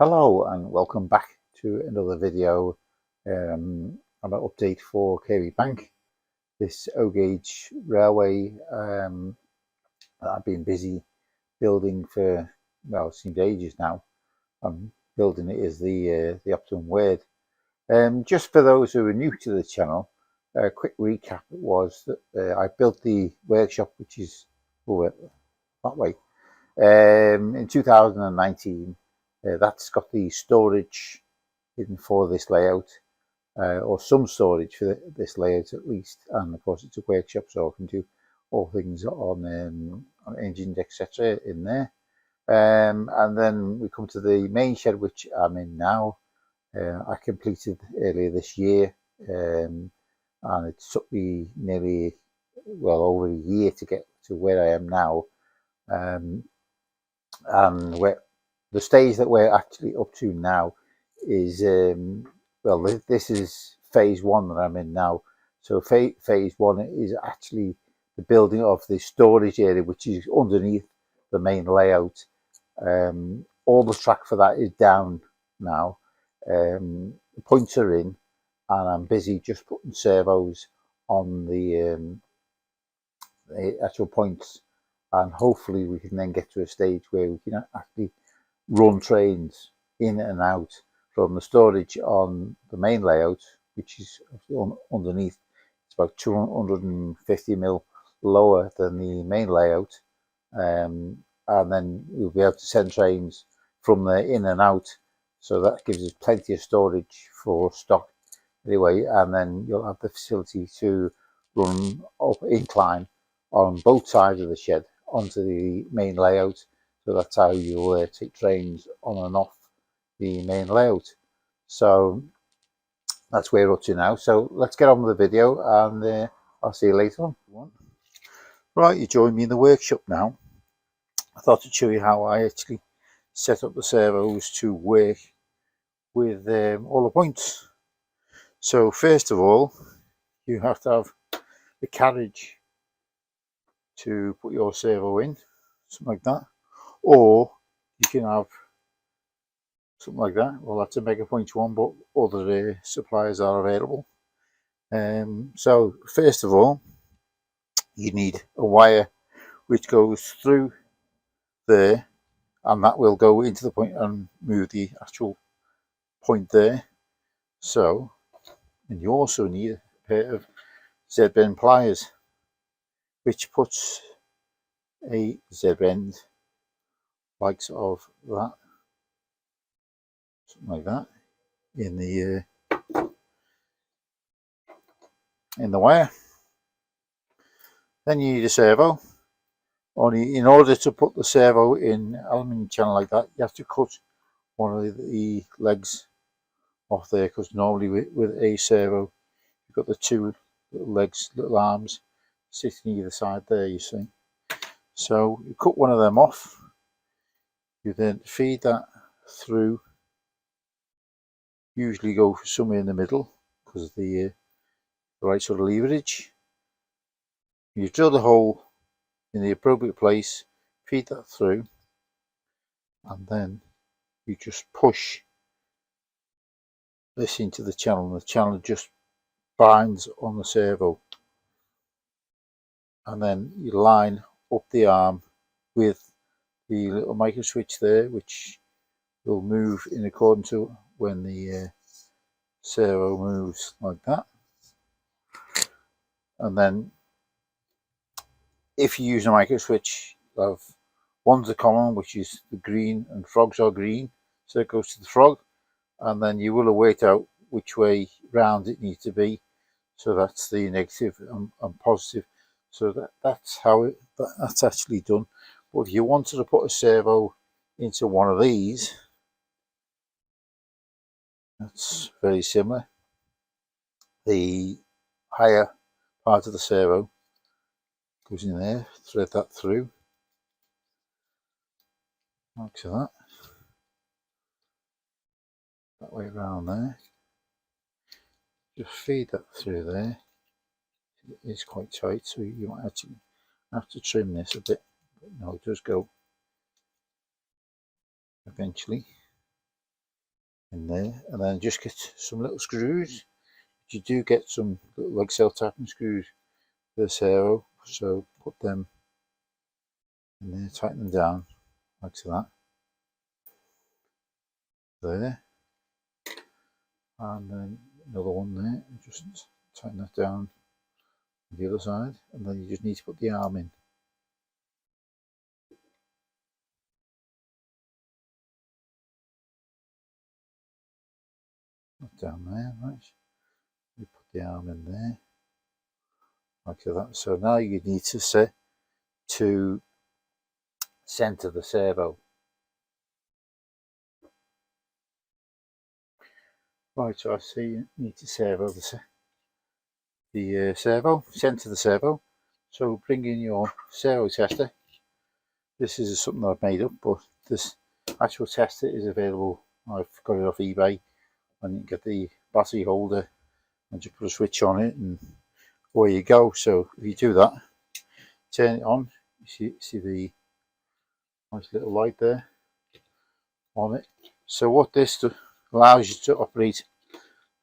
Hello and welcome back to another video on an update for Kirkby Bank. This O-gauge railway that I've been busy building for, well, it seems ages now. Building it is the optimum word. Just for those who are new to the channel, a quick recap was that I built the workshop, which is over that way, in 2019. That's got the storage in for this layout, or some storage for this layout at least. And of course, it's a workshop, so I can do all things on engines, etc. in there. And then we come to the main shed, which I'm in now. I completed earlier this year, and it took me nearly, well, over a year to get to where I am now. And the stage that we're actually up to now is, well, this is phase one that I'm in now. So phase one is actually the building of the storage area, which is underneath the main layout. All the track for that is down now. The points are in, and I'm busy just putting servos on the actual points, and hopefully we can then get to a stage where we can actually run trains in and out from the storage on the main layout, which is underneath. It's about 250 mil lower than the main layout, and then we'll be able to send trains from there in and out, so that gives us plenty of storage for stock anyway. And then you'll have the facility to run up incline on both sides of the shed onto the main layout. So that's how you'll take trains on and off the main layout. So that's where we're up to now. So let's get on with the video, and I'll see you later on. Right, you join me in the workshop now. I thought I'd show you how I actually set up the servos to work with all the points. So first of all, you have to have the carriage to put your servo in, something like that, or you can have something like that. Well, that's a Mega Point one, but other suppliers are available. So first of all, you need a wire which goes through there, and that will go into the point and move the actual point there. So, and you also need a pair of Z-bend pliers, which puts a Z-bend likes of that, something like that, in the wire. Then you need a servo. Only in order to put the servo in aluminium channel like that, you have to cut one of the legs off there, because normally with a servo, you've got the two little legs, little arms sitting either side there, you see. So you cut one of them off. You then feed that through. Usually go for somewhere in the middle because of the right sort of leverage. You drill the hole in the appropriate place, feed that through, and then you just push this into the channel, and the channel just binds on the servo. And then you line up the arm with the little micro switch there, which will move in accordance to when the servo moves like that. And then if you use a micro switch, you have one's a common, which is the green, and frogs are green, so it goes to the frog, and then you will wait out which way round it needs to be. So that's the negative and positive. So that's how that's actually done. But if you wanted to put a servo into one of these, that's very similar. The higher part of the servo goes in there, thread that through, like so, that way around there. Just feed that through there. It is quite tight, so you might actually have to trim this a bit, but no, it does go eventually. in there, and then just get some little screws. You do get some little like self-tapping screws for the servo, so put them in there, tighten them down like that. There, and then another one there, just tighten that down on the other side, and then you just need to put the arm in. Down there, right? You put the arm in there, like that. So now you need to set to center the servo. Right, so I see you need to servo the servo, center the servo. So bring in your servo tester. This is something I've made up, but this actual tester is available. I've got it off eBay, and you can get the battery holder and just put a switch on it, and away you go. So if you do that, turn it on, you see the nice little light there on it. So what this allows you to operate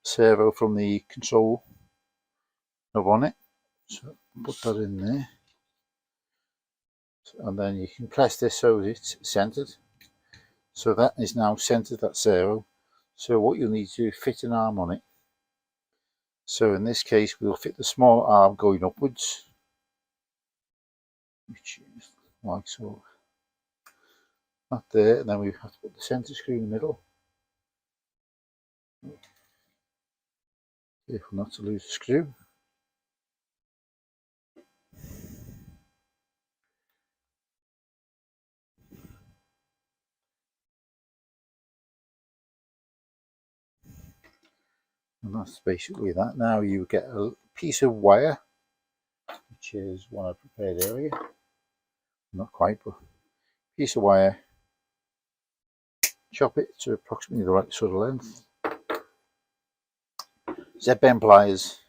servo from the control knob on it. So put that in there, and then you can press this so it's centered. So that is now centered, that servo. So what you'll need to do is fit an arm on it. So in this case we'll fit the small arm going upwards, which is like so. That there, and then we have to put the center screw in the middle. Careful not to lose the screw. And that's basically that. Now you get a piece of wire, which is one I prepared earlier. Not quite, but piece of wire. Chop it to approximately the right sort of length. Z-bend pliers,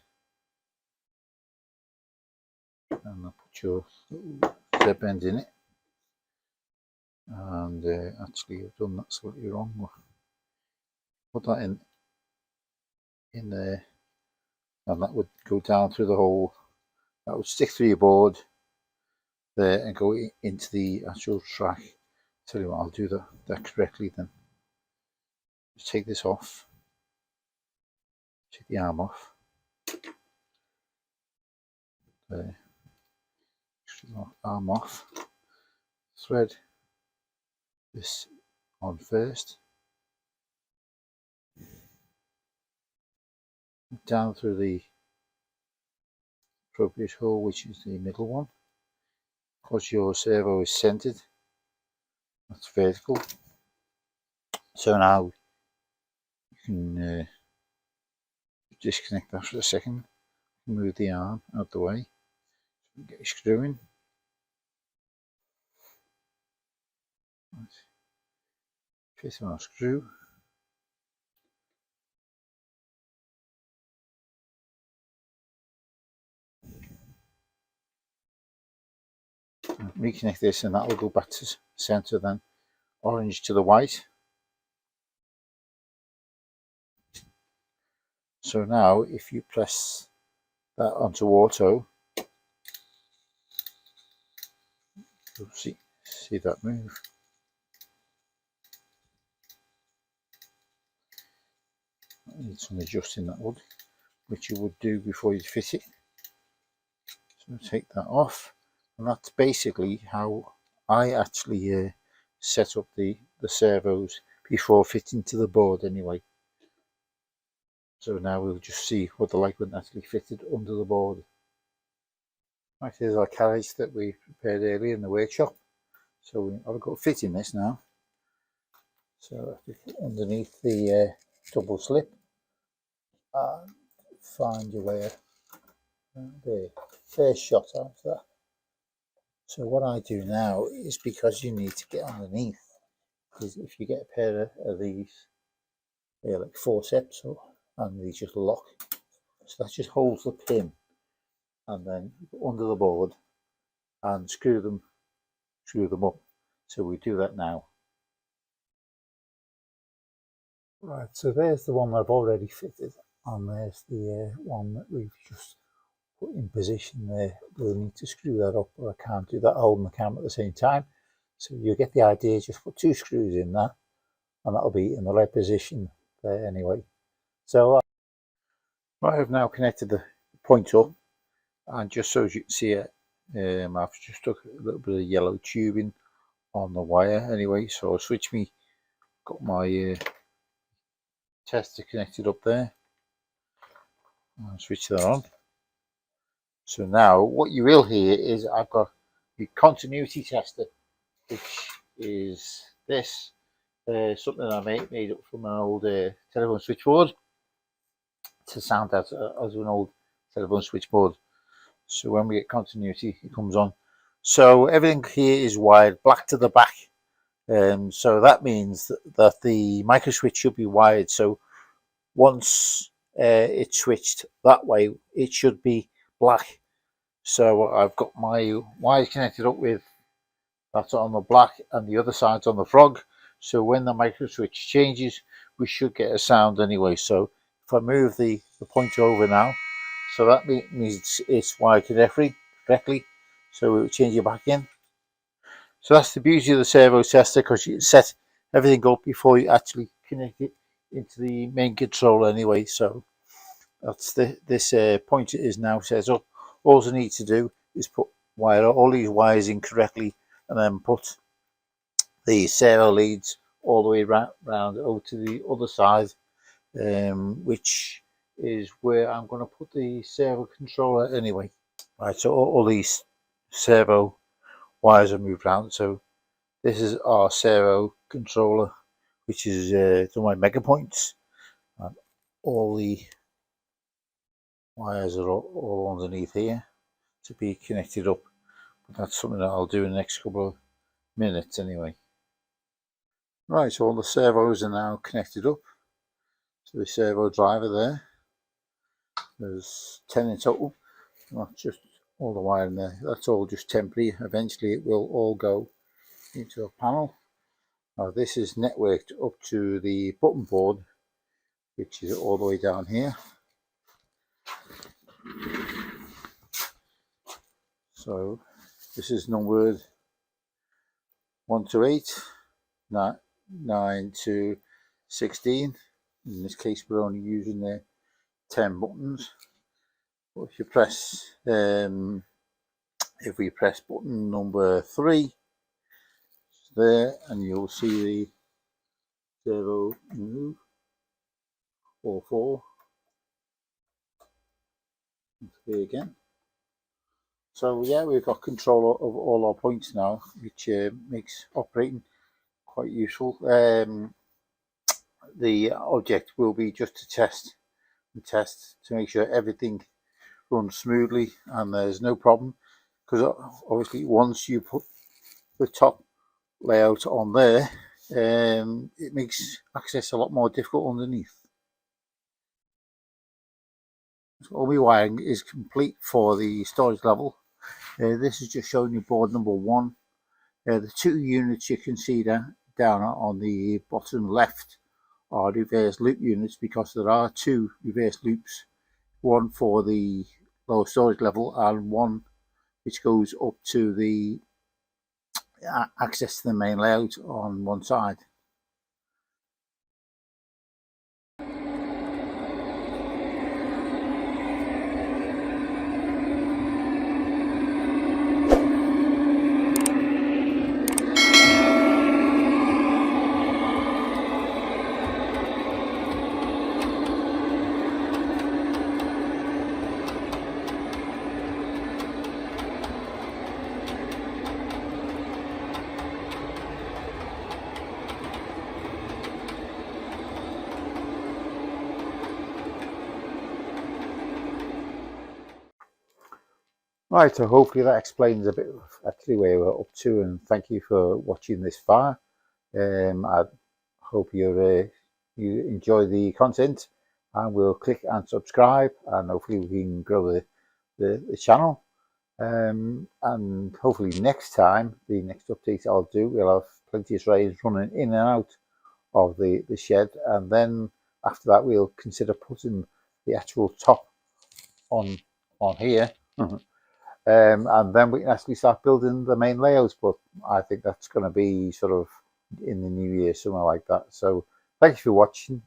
and I'll put your Z-bend in it. And actually, I've done that slightly wrong. Put that in there, and that would go down through the hole. That would stick through your board there and go into the actual track. Tell you what, I'll do that correctly then. Just take this off. Take the arm off. There. Arm off. Thread this on first. Down through the appropriate hole, which is the middle one. Because your servo is centered, that's vertical. So now you can disconnect that for a second. Move the arm out the way. Get your screw in. Fit on a screw. Reconnect this, and that will go back to center then. Orange to the white. So now if you press that onto auto, you'll see that move. I need some adjusting that would, which you would do before you fit it. So take that off, and that's basically how I actually set up the servos before fitting to the board anyway. So now we'll just see what the like when actually fitted under the board. Right, here's our carriage that we prepared earlier in the workshop. So I've got fitting this now. So underneath the double slip, and find your way there. First shot after that. So what I do now is, because you need to get underneath, is if you get a pair of these, they're like forceps, and they just lock. So that just holds the pin, and then under the board and screw them up. So we do that now. Right, so there's the one that I've already fitted, and there's the one that we've just put in position there. We'll need to screw that up, or I can't do that holding the camera at the same time. So you get the idea, just put 2 screws in there, and that'll be in the right position there anyway. So I have now connected the point up, and just so as you can see it, I've just stuck a little bit of yellow tubing on the wire anyway. So I'll switch me, got my tester connected up there, I'll switch that on. So now what you will hear is I've got the continuity tester, which is this, something I made up from an old telephone switchboard to sound as an old telephone switchboard. So when we get continuity, it comes on. So everything here is wired black to the back. So that means that the micro switch should be wired. So once it's switched that way, it should be black. So I've got my wires connected up with that's on the black, and the other side's on the frog. So when the micro switch changes, we should get a sound anyway. So if I move the pointer over now, so that means it's wired correctly. So we'll change it back in. So that's the beauty of the servo tester, because you set everything up before you actually connect it into the main controller anyway. So that's this pointer is now set up. All I need to do is wire all these wires in correctly, and then put the servo leads all the way round over to the other side, which is where I'm going to put the servo controller anyway. Right, so all these servo wires are moved around. So this is our servo controller, which is to my mega points, and all the wires are all underneath here to be connected up. But that's something that I'll do in the next couple of minutes anyway. Right, so all the servos are now connected up to the servo driver there. There's 10 in total, not just all the wire in there. That's all just temporary. Eventually it will all go into a panel. Now this is networked up to the button board, which is all the way down here. So this is numbered 1 to 8, 9 to 16. In this case, we're only using the 10 buttons. But if you press, if we press button number 3 there, and you'll see the servo move, or 4. 3 again. So yeah, we've got control of all our points now, which makes operating quite useful. The object will be just to test to make sure everything runs smoothly and there's no problem, because obviously once you put the top layout on there, it makes access a lot more difficult underneath. So all my wiring is complete for the storage level. This is just showing you board number 1. The 2 units you can see down on the bottom left are reverse loop units, because there are 2 reverse loops, one for the lower storage level and one which goes up to the access to the main layout on one side. Right, so hopefully that explains a bit of actually where we're up to, and thank you for watching this far. I hope you enjoy the content, and we'll click and subscribe, and hopefully we can grow the channel. And hopefully next time, the next update I'll do, we'll have plenty of trains running in and out of the shed, and then after that we'll consider putting the actual top on here. And then we can actually start building the main layouts, but I think that's going to be sort of in the new year, somewhere like that. So thank you for watching.